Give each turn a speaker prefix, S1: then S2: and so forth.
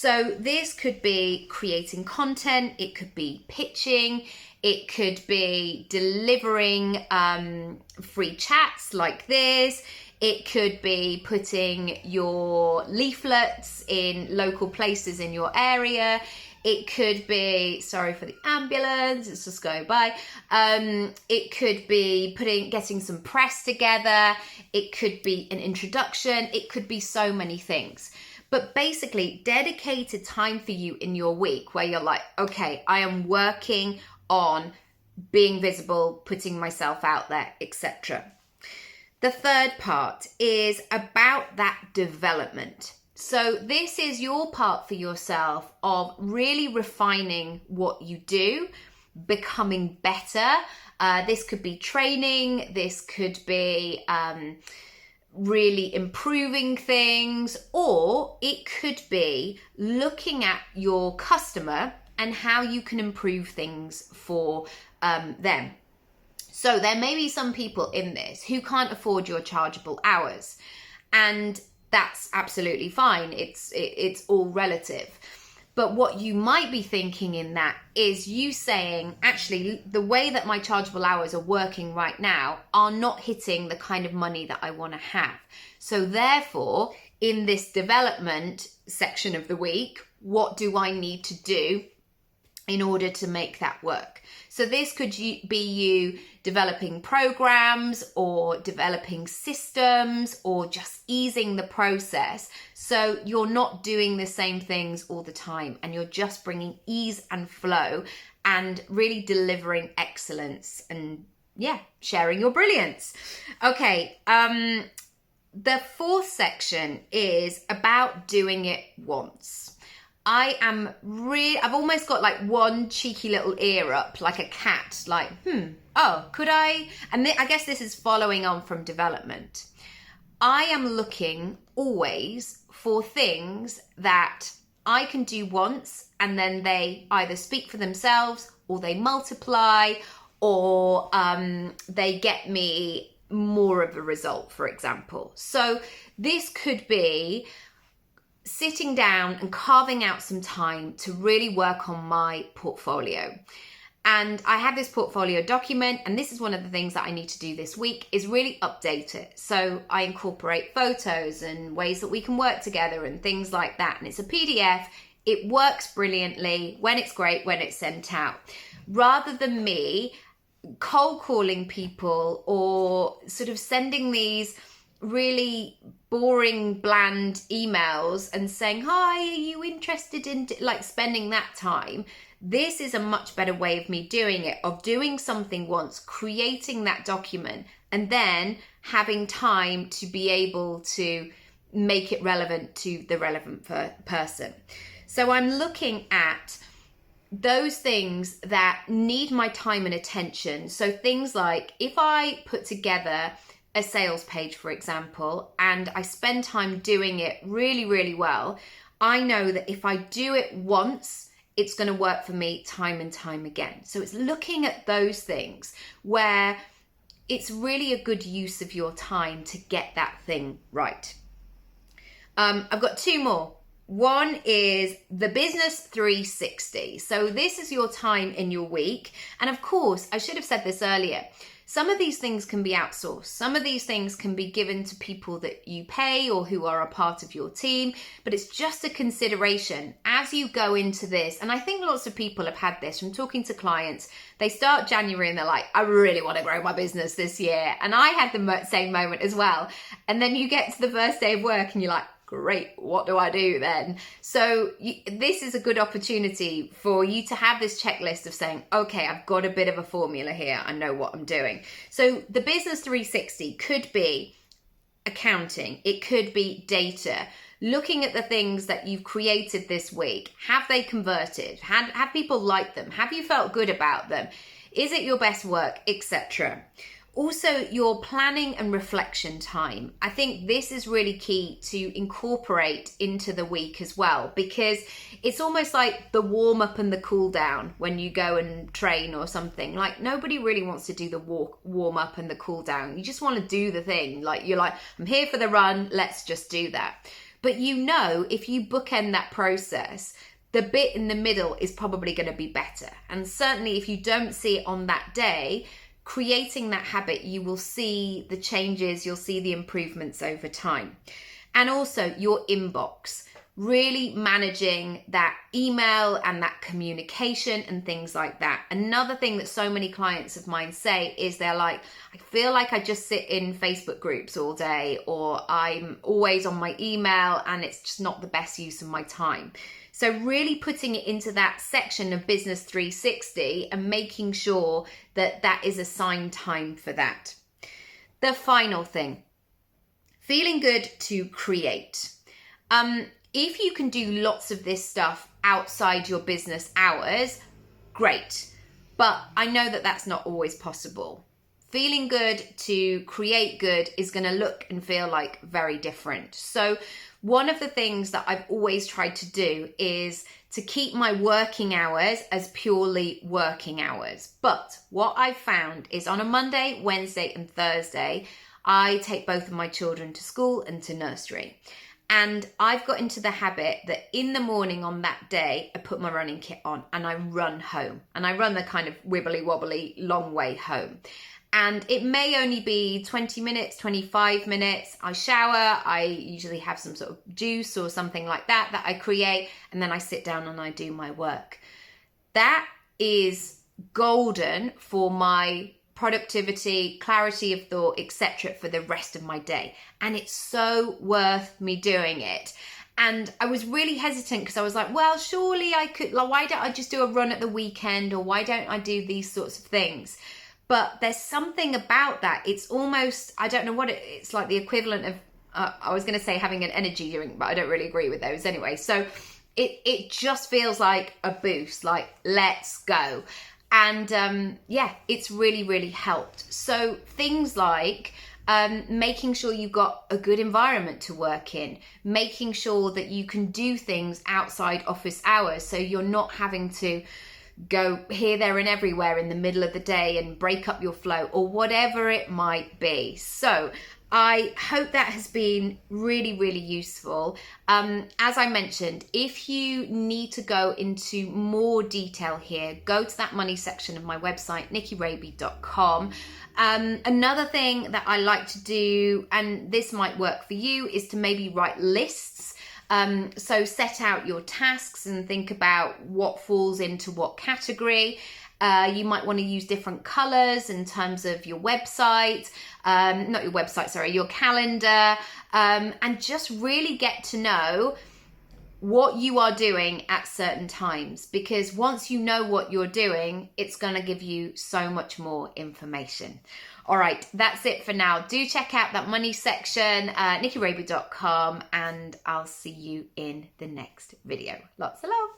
S1: So this could be creating content, it could be pitching, it could be delivering free chats like this. It could be putting your leaflets in local places in your area. It could be, sorry for the ambulance, it's just going by. It could be getting some press together. It could be an introduction. It could be so many things. But basically, dedicated time for you in your week where you're like, okay, I am working on being visible, putting myself out there, etc. The third part is about that development. So this is your part for yourself of really refining what you do, becoming better. This could be training, this could be really improving things, or it could be looking at your customer and how you can improve things for them. So there may be some people in this who can't afford your chargeable hours, and that's absolutely fine. It's all relative. But what you might be thinking in that is you saying, actually, the way that my chargeable hours are working right now are not hitting the kind of money that I want to have. So therefore, in this development section of the week, what do I need to do in order to make that work? So this could be you developing programs or developing systems or just easing the process so you're not doing the same things all the time and you're just bringing ease and flow and really delivering excellence and sharing your brilliance. Okay, the fourth section is about doing it once. I've almost got like one cheeky little ear up, like a cat, like, could I? And I guess this is following on from development. I am looking always for things that I can do once and then they either speak for themselves or they multiply or they get me more of a result, for example. So this could be sitting down and carving out some time to really work on my portfolio. And I have this portfolio document, and this is one of the things that I need to do this week is really update it. So I incorporate photos and ways that we can work together and things like that. And it's a PDF. It works brilliantly when it's great, when it's sent out. Rather than me cold calling people or sort of sending these really boring, bland emails and saying, hi, are you interested in like spending that time? This is a much better way of me doing it, of doing something once, creating that document, and then having time to be able to make it relevant to the relevant person. So I'm looking at those things that need my time and attention. So things like if I put together a sales page, for example, and I spend time doing it really, really well, I know that if I do it once, it's going to work for me time and time again. So it's looking at those things where it's really a good use of your time to get that thing right. I've got two more. One is the Business 360. So this is your time in your week. And of course, I should have said this earlier. Some of these things can be outsourced. Some of these things can be given to people that you pay or who are a part of your team, but it's just a consideration as you go into this. And I think lots of people have had this from talking to clients. They start January and they're like, I really want to grow my business this year. And I had the same moment as well. And then you get to the first day of work and you're like, great, what do I do then? So this is a good opportunity for you to have this checklist of saying, okay, I've got a bit of a formula here. I know what I'm doing. So the Business 360 could be accounting. It could be data. Looking at the things that you've created this week. Have they converted? Have people liked them? Have you felt good about them? Is it your best work, etc.? Also, your planning and reflection time. I think this is really key to incorporate into the week as well, because it's almost like the warm up and the cool down when you go and train or something. Like nobody really wants to do the warm up and the cool down. You just want to do the thing. Like you're like, I'm here for the run. Let's just do that. But you know, if you bookend that process, the bit in the middle is probably going to be better. And certainly if you don't see it on that day, creating that habit, you will see the changes, you'll see the improvements over time. And also your inbox, really managing that email and that communication and things like that. Another thing that so many clients of mine say is they're like, I feel like I just sit in Facebook groups all day, or I'm always on my email and it's just not the best use of my time. So really putting it into that section of Business 360 and making sure that that is assigned time for that. The final thing, feeling good to create. If you can do lots of this stuff outside your business hours, great. But I know that that's not always possible. Feeling good to create good is going to look and feel like very different. So one of the things that I've always tried to do is to keep my working hours as purely working hours. But what I've found is on a Monday, Wednesday, and Thursday, I take both of my children to school and to nursery. And I've got into the habit that in the morning on that day, I put my running kit on and I run home. And I run the kind of wibbly wobbly long way home. And it may only be 20 minutes, 25 minutes. I shower, I usually have some sort of juice or something like that I create, and then I sit down and I do my work. That is golden for my productivity, clarity of thought, etc. for the rest of my day. And it's so worth me doing it. And I was really hesitant because I was like, well, surely I could, like, why don't I just do a run at the weekend, or why don't I do these sorts of things? But there's something about that. It's almost, I don't know what it's like, the equivalent of, I was going to say having an energy drink, but I don't really agree with those anyway. So it just feels like a boost, like let's go. And yeah, it's really, really helped. So things like making sure you've got a good environment to work in, making sure that you can do things outside office hours, so you're not having to go here, there, and everywhere in the middle of the day and break up your flow, or whatever it might be. So I hope that has been really, really useful. As I mentioned, if you need to go into more detail here, go to that money section of my website, nikkiraby.com. Another thing that I like to do, and this might work for you, is to maybe write lists. So set out your tasks and think about what falls into what category. You might want to use different colors in terms of your website, your calendar, and just really get to know what you are doing at certain times, because once you know what you're doing, it's going to give you so much more information. All right, that's it for now. Do check out that money section, nikkiraby.com, and I'll see you in the next video. Lots of love.